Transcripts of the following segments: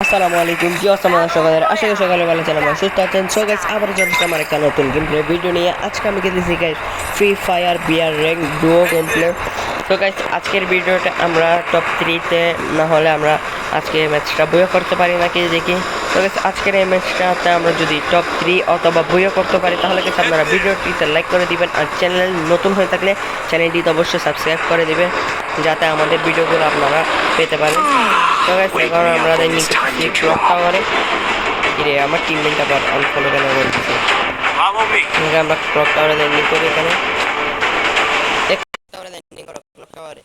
আসসালামু আলাইকুম কি অবস্থা আপনাদের সকলের আশা করি সকালে ভালো আছেন আমরা সুস্থ আছেন সো গাইস আবার চলে আসলাম আমার একটা নতুন গেম প্লে ভিডিও নিয়ে আজকে আমি খেলতেছি guys Free Fire BR rank duo game play so guys আজকের ভিডিওটা আমরা টপ 3 তে না হলে আমরা আজকে ম্যাচটা বইও করতে পারি নাকি দেখি তো গাইস আজকের এই ম্যাচটাতে আমরা যদি টপ 3 অথবা বইও করতে পারি তাহলে গাইস আপনারা ভিডিওটিতে লাইক করে দিবেন আর চ্যানেল নতুন হয়ে থাকলে চ্যানেলটিতে অবশ্যই সাবস্ক্রাইব করে দিবেন যাতে আমাদের ভিডিওগুলো আপনারা পেতে পারেন তো গাইস এখন আমরা দেখি ক্লক টাওয়ারে কিরে আমার টিমমেট আবার আনফলো কেন বলতেছে আমরা ক্লক টাওয়ারে ল্যান্ডিং করি এখানে ক্লক টাওয়ারে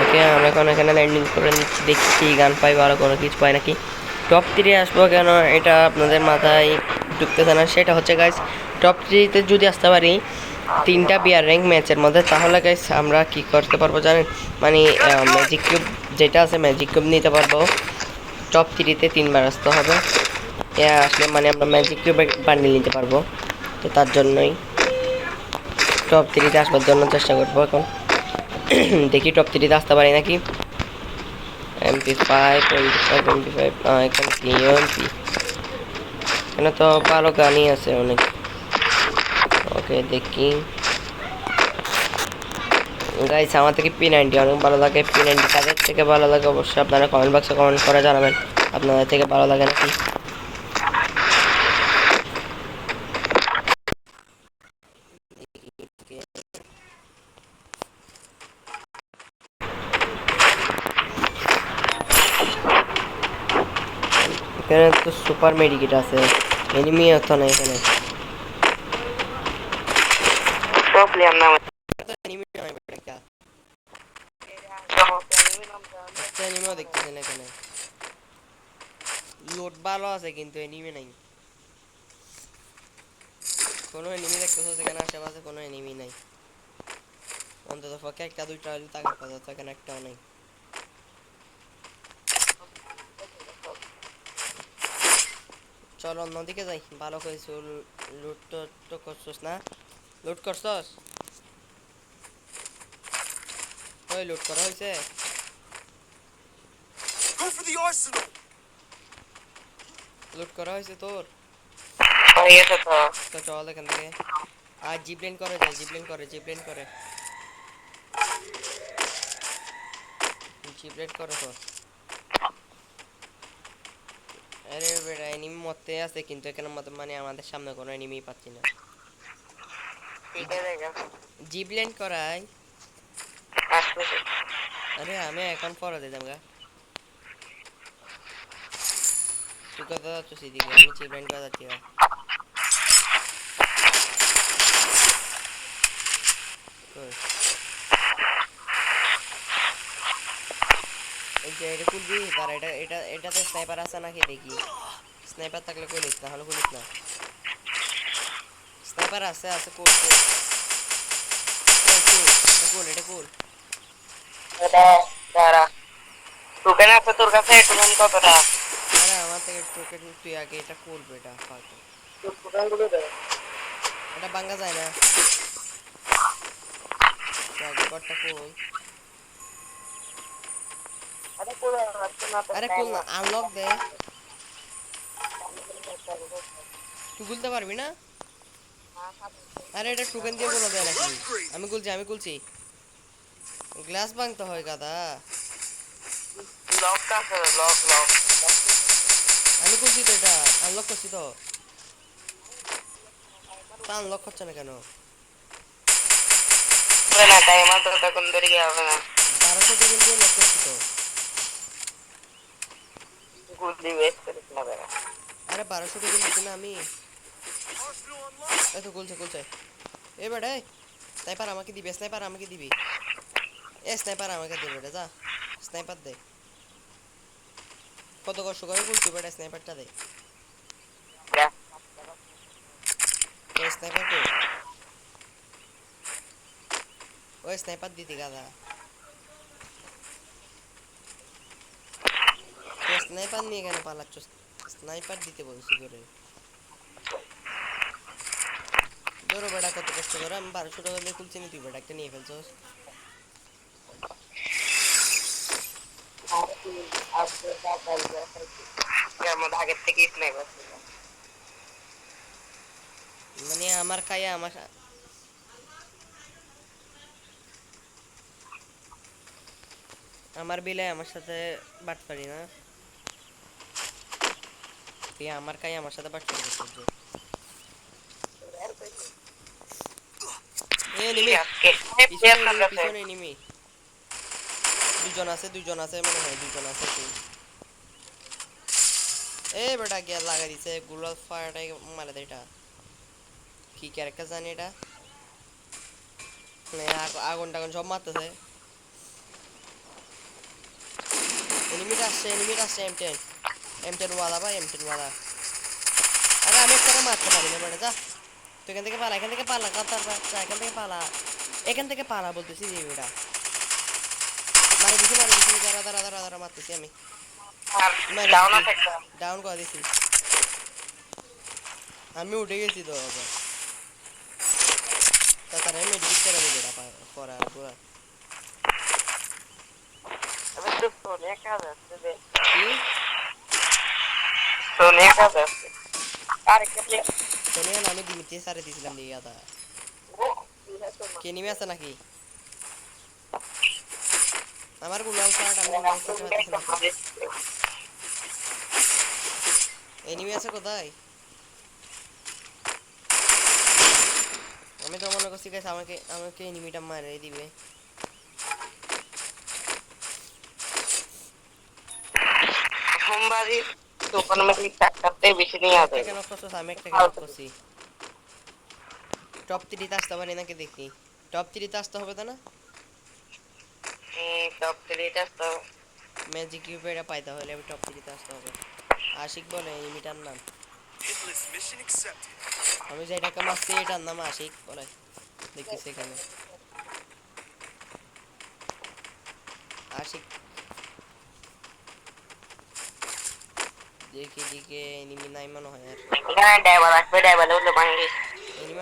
ওকে আমরা এখন এখানে ল্যান্ডিং করে নিচ্ছি দেখছি গান পাই ভালো কোনো কিছু পাই নাকি টপ 3 আসবো কেন এটা আপনাদের মাথায় ঢুকতেছে না সেটা হচ্ছে গাইস টপ 3 তে যদি আসতে পারি 3টা বিআর র্যাঙ্ক ম্যাচের মধ্যে তাহলে গাইস আমরা কি করতে পারবো জানেন মানে ম্যাজিক কিউব যেটা আছে ম্যাজিক কিউব নিতে পারবো টপ 3 তে 3বার আসতে হবে আসলে মানে আমরা ম্যাজিক কিউব বান্ডিল নিতে পারবো তো তার জন্যই টপ 3 তে আসবার জন্য চেষ্টা করবো এখন দেখি টপ 3 তে আসতে পারি নাকি MP5 MP5 এখানে কি এমপি এখানে তো ভালো গানই আছে অনেক ওকে দেখি গাইস আমার থেকে P90 অনেক ভালো লাগে P90 কাদের থেকে ভালো লাগে অবশ্যই আপনারা কমেন্ট বক্সে কমেন্ট করে জানাবেন আপনাদের থেকে ভালো লাগে নাকি এখানে তো সুপার মেডিকেট আছে এনিমি তো না এখানে প্রবলেম না এনিমি নয় বেটা এনিমিও দেখতেছেন এখানে লোড ভালো আছে কিন্তু এনিমি নাই কোনো এনিমি দেখতেছো সেখানে আশেপাশে কোনো এনিমি নাই অন্তত পক্ষে একটা দুইটা হলে টাকা পাওয়া যাচ্ছে এখানে একটাও নেই চলো অন্যদিকে যাই ভালো করেছ লুট তো করছস না লুট করছস ওই লুট করা হয়েছে লুট করা হয়েছে তোর তো চল এখান থেকে আর জিপলাইন করে যায় জিপলাইন করে জিপলাইন করে জিপলাইন করে তো আরে বেটা এনিমি মরতে আছে কিন্তু এখানে মানে আমাদের সামনে কোনো এনিমি পাচ্ছি না জিপলাইন করাই আরে আমি এখন পরে দিলাম গা তুই কথা যাচ্ছ সেদিকে আমি জিপলাইন করা যাচ্ছি এই যে এটা খুলবি তার এটাতে স্নাইপার আছে নাকি দেখি স্নাইপার থাকলে কইলিস না হলে কইলিস না স্নাইপার আছে কোল এটা কোল এটা দাঁড়া টোকেন আছে তোর কাছে টোকেন কতটা আরে আমার থেকে টোকেন তুই আগে এটা করবে এটা ফালতু টোকেন গুলো দে এটা ভাঙা যায় না আগে করটা কই আরে কোলা আছে না তো আরে কোল না আনলক দে তুই খুলতে পারবি না আরে এটা টোকেন দিয়ে বলা যায় নাকি আমি খুলছি গ্লাস ভাঙতে হয় গাদা লক আছে লক আমি খুলছি তো এটা আনলক করছি তো তা আনলক করছে না কেন না টাইমার তো তখন ধরে গিয়ে হবে না 1200 টোকেন দিয়ে লক করছি তো গুলি ওয়েস্ট করিস না বেটা আরে 1200 টোকেন দিছি না আমি এই তো খুলছে এ বেটা স্নাইপার আমাকে দিবি স্নাইপার আমাকে দে বেটা যা স্নাইপার দে কত কষ্ট করে খুলছি বেটা স্নাইপারটা দে ওই স্নাইপার কো ওই স্নাইপার দিতি গাদা তো স্নাইপার নিয়ে কেন পালাচ্ছ স্নাইপার দিতে বলছি করে ধরো বেটা কত কষ্ট করে আমি 1200 টাকা দিয়ে খুলছি নি তুই বেটা একটা নিয়ে ফেলছস এর মধ্যে আগের থেকে স্নাইপার ছিল। মানে আমার খাইয়া আমার বিলে আমার সাথে বাট পারি না, তুই আমার খাই আমার সাথে বাট পারি করছিস যে। এ নিমি আজকে পিছনে নিমি পিছনে নিমি, দুজন আছে মনে হয়, দুজন আছে তুই। এ বেটা গিয়া লাগাই দিছে গুলাল ফায়ারটাই মারে দে। এটা কি ক্যারেক্টার জানি এটা, মানে আগুন টাগুন সব মারতেছে। এনিমিটা আসছে M10 ওয়ালা ভাই, M10 ওয়ালা। আরে আমি একটা মারতে পারি না বেটা, যা তুই এখান থেকে পালা, এখান থেকে পালা কাতার বাচ্চা, এখান থেকে পালা, এখান থেকে পালা বলতেছি যে বেটা। মারি দিছি দাঁড়া দাঁড়া দাঁড়া দাঁড়া মারতেছি আমি, আর মারি ডাউন দিছি, আছে একটা। ডাউন করে দিছি। আমি উঠে গেছি তো আবার, তাড়াতাড়ি মেডিকেট করে দিই বেটা পড়া পুরা। আমি তো সোনিয়া কাজ আছে রে। কি সোনিয়া কাজ আছে। আর কে শোনিয়া না, আমি দিমিতে সারে দিছিলাম দিয়ে গাদা। কে নিমে আছে নাকি? আমার গুলাল ফাট, আমি রিভাইভ করতে পারতেছি না তো। এনিমি আছে কোথায়? আমি তো মনে করছি গাইস আমাকে আমাকে এনিমিটা মারে দিবে। সোমবারই দোকান মধ্যে চারটাতে বেশি নিয়ে আসে। একটা কেন করছিস? আমি একটা কেন করছি? টপ 3 তে আসতে পারি নাকি দেখি, টপ 3 তে আসতে হবে তো না? টপ 3 তো ম্যাজিক কিউব এটা পাইতে হলে আমি টপ 3 তে আসতে হবে। আশিক বলে এনিমিটার নাম, আমি যেটাকে মারছি এটার নাম আশিক বলে, দেখতেছি এখানে আশিক। দেখি দিকে এনিমি নাই মনে হয় আর। এখানে ড্রাইভার আসবে, ড্রাইভার উঠলে ভাঙবি। এনিমি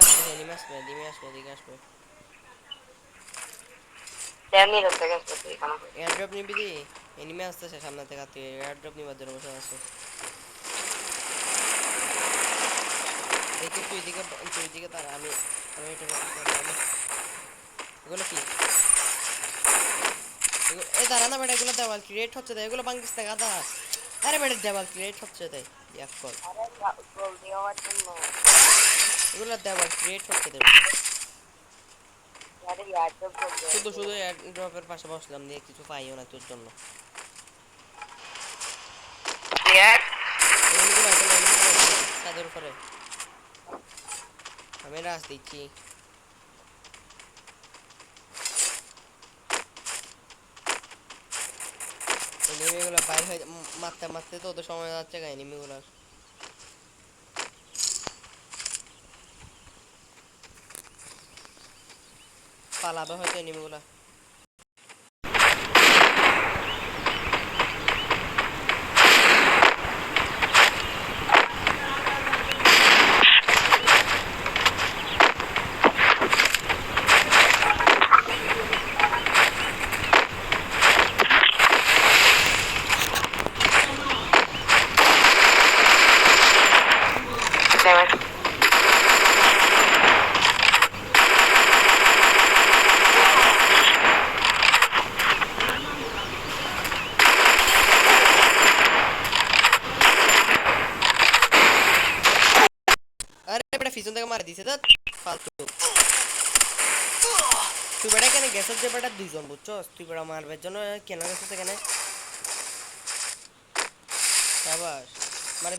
আসবে এদিকে আসবে। তেমনি রতে গেছে এখানে। এয়ারড্রপ নিবি দি, এনিমি আসতেছে সামনে থেকে, তুই এয়ারড্রপ নিবার জন্য বসে আছে। দেখি তুই দিকে তার আমি আমি এটা এগুলো কি এই দাঁড়া না বেটা, এগুলো দেওয়াল ক্রিয়েট হচ্ছে তাই, এগুলো ভাঙিস না গাদা। আরে বেটা দেওয়াল ক্রিয়েট হচ্ছে তাই এক কর, আরে জলদি হওয়ার জন্য। এগুলো দেওয়াল ক্রিয়েট হচ্ছে তাই বেটা। আরে ইয়ার তো জলদি। শুধু শুধু এয়ারড্রপের পাশে বসলাম দিয়ে কিছু পাইও না তোর জন্য। ক্লিয়ার। এনিমিগুলো আছে, এনিমিগুলো আছে ছাদের উপরে, আমি রাস দিচ্ছি। এনিমিগুলো বাইরে হয়ে মারতে মারতে তো ওদের সময় যাচ্ছে গা এনিমিগুলো। পালাবে হয়তো এনিমিগুলো। আরে বেটা পিছন থেকে মার দিছে তো ফালতু। তুই বেটা কেন গেছিস যে বেটা, দুইজন বুঝছস, তুই বেটা মারবার জন্য কেন গেছিস এখানে? সাবাস, মারে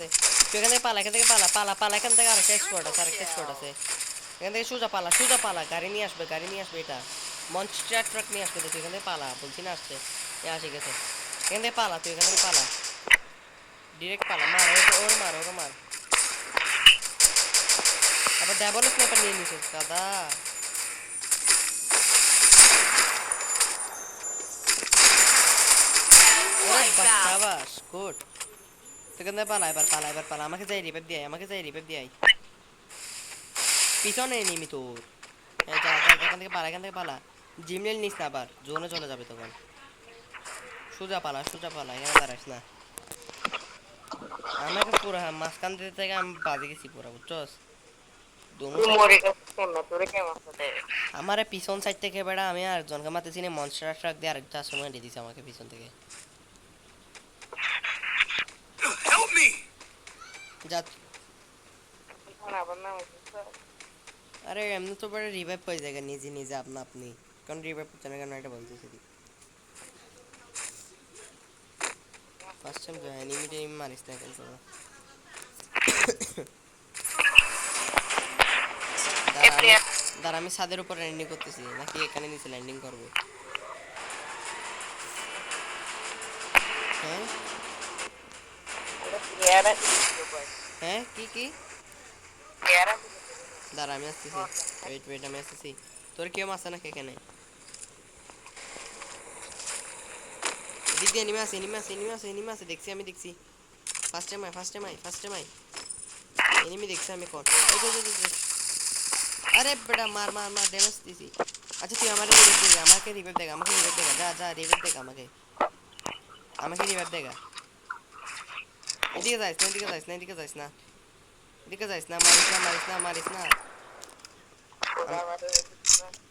দে তুই এখান থেকে পালা, এখান থেকে পালা পালা পালা, এখান থেকে আরেকটা এক্সপোর্ট আছে এখান থেকে সোজা পালা গাড়ি নিয়ে আসবে এটা মনস্টার ট্রাক নিয়ে আসবে, তুই এখান থেকে পালা বলছি না আসছে, এ আসে গেছে। এখান থেকে পালা, তুই এখান থেকে পালা, ডিরেক্ট পালা, মার ওর মার। আবার ডাবল স্নাইপার নিয়ে নিছিস দাদা। সাবাস গুড, তুই এখান থেকে পালা, এবার পালা, আমাকে যাই রিভাইভ দিয়ে আয়। পিছনে নিমি তোর, এই যা এখান থেকে পালা, জিমলেল নিস না, আবার জোনে চলে যাবে তখন। সোজা পালা এখানে দাঁড়াইস না আমাকে পুরা মাঝখান থেকে আমি বাজে গেছি পুরা বুঝছস দোনো তুই মরে গেছিস কেমনে তোরে কেমন সাথে আমারে পিছন সাইড থেকে বেড়া আমি আর জনকে মারতেছি না মনস্টার ট্রাক দিয়ে আরেকটা সময় দিয়ে দিছে আমাকে পিছন থেকে Help me! যা এখন আবার নাম আরে এমনি তো বড় রিভাইভ হয়ে যায় নিজে আপনি কোন রিভাইভ করতে না কেন এটা বলতেছি ফার্স্ট টাইম এনিমিটে মারিস না কেন দাঁড়া আমি ছাদের উপর ল্যান্ডিং করতেছি নাকি এখানে নিচে ল্যান্ডিং করবো হ্যাঁ প্লেয়ার হ্যাঁ কি প্লেয়ার দাঁড়া আমি আসতেছি ওয়েট আমি আসতেছি তোর কেউ আছে নাকি এখানে এদিক দিয়ে এনিমি আছে দেখছি আমি ফার্স্ট টাইম এনিমি দেখছি আমি কোন আরে বেটা মার ড্যামেজ দিছি আচ্ছা তুই আমাকে রিভাইভ দে যা রিভাইভ দে আমাকে রিভাইভ দে এদিকে যাইস না মারিস না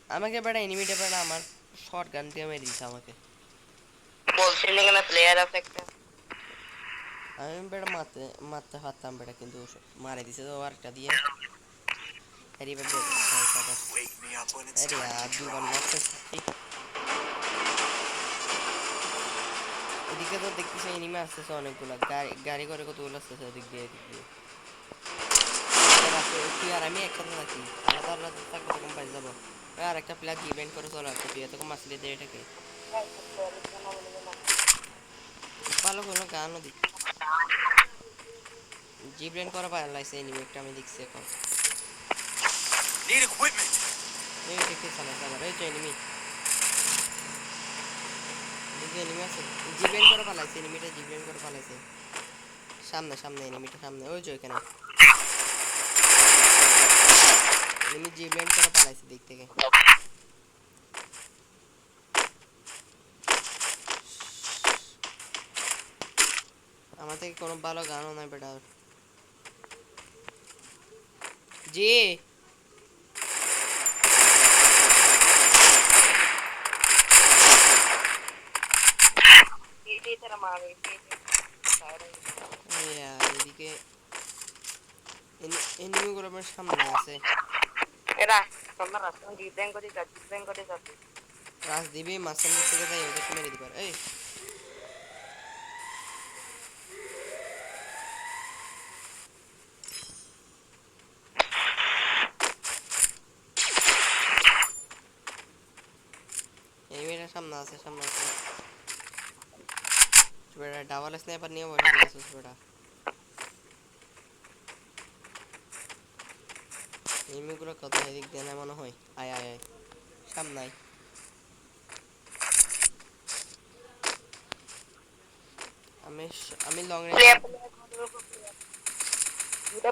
আমাকে বেটা এনিমিটা বেটা আমার শর্ট গান দিয়ে মেরে দিছে আমাকে বলছিস না কেন প্লেয়ার আছে একটা আমি বেটা মারতে পারতাম বেটা কিন্তু মারে দিছে তো আরেকটা দিয়ে revive they Wake me up when it's আরে time আর to দুবার drop. নষ্ট এদিকে তো দেখতেছি এনিমি আসতেছে অনেকগুলো গাড়ি করে কতগুলো আসতেছে এদিক দিয়ে তুই আর আমি একসাথে থাকি আলাদা থাকলে তখন পাই যাবো আর একটা প্লেয়ার ইভেন্ট করে চলে আসছে তুই এতক্ষণ মাসলে দিয়ে এটাকে ভালো কোনো গানও দিই জিব্রেন করা পারলাইছে এনিমি একটা আমি দেখছি এখন Need equipment. এই দেখতে চালা এই তো এনিমি আছে জিব্রেন করা পালাইছে এনিমিটা জিব্রেন করে পালাইছে সামনে এনিমিটা সামনে ওই যে এখানে এনিমি জিব্রেন করে পালাইছে দিক থেকে আমার থেকে কোনো ভালো গানও নাই বেটা জি এই তেরা মারে এদিকে এনিমিগুলো আমার সামনে আছে এরা তোমরা রাস্তা ডিজাইন করে যাচ্ছে রাস দিবি মাঝখান থেকে যাই ওদেরকে মেরে দিবার এই এনিমিটা সামনে আছে বেটা ডাবল স্নাইপার নিয়ে বসে দিয়েছিস বেটা এনিমিগুলো কত এদিক দিয়ে না মনে হয় আয় সামনে আয় আমি লং রেঞ্জ দুইটা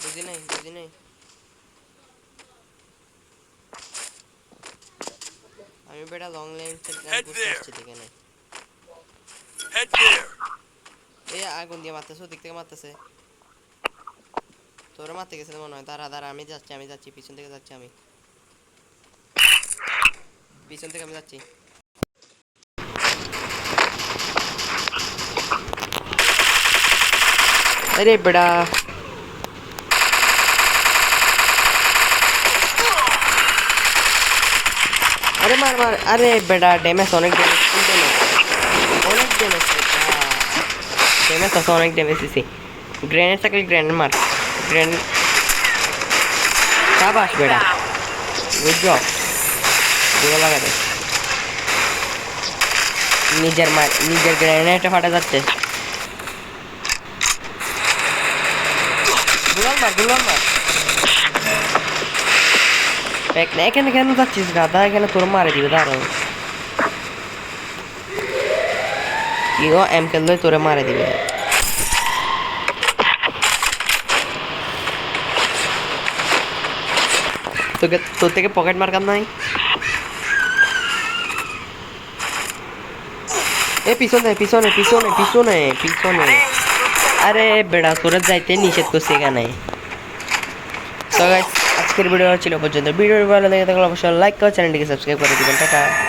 বুঝি নাই আমি বেটা লং রেঞ্জ Head বুঝতে there. পারছি দেখে নাই Head there. এই আগুন দিয়ে মারতেছে ওদিক থেকে মারতেছে তোরা মারতে গেছিল মনে হয় দাঁড়া আমি যাচ্ছি পিছন থেকে যাচ্ছি আমি যাচ্ছি अरे बड़ा अरे मार अरे बेटा डैमेज অনেক ড্যামেজ দিছি গ্রেনেড থাকলে গ্রেনেড মার গ্রেনেড শাবাশ বেটা গুড জব দুটো লাগা দে নিজের গ্রেনেডটা ফাটা যাচ্ছে গুলাল মার এখানে কেন যাচ্ছিস গাদা এখানে তোর মারে দিবে দাঁড়াও ইগো এমকেল লই তোরে মারে দিবে তোর থেকে পকেট মার কাম নাই এ পিছনে পিছনে পিছনে পিছনে পিছনে আরে বেড়া তোরা যাইতে নিষেধ করছে এখানে তো গাইস আজকের ভিডিও ছিল পর্যন্ত ভিডিও ভালো লেগে থাকলে অবশ্যই লাইক করে চ্যানেলটিকে সাবস্ক্রাইব করে দিবেন টাটা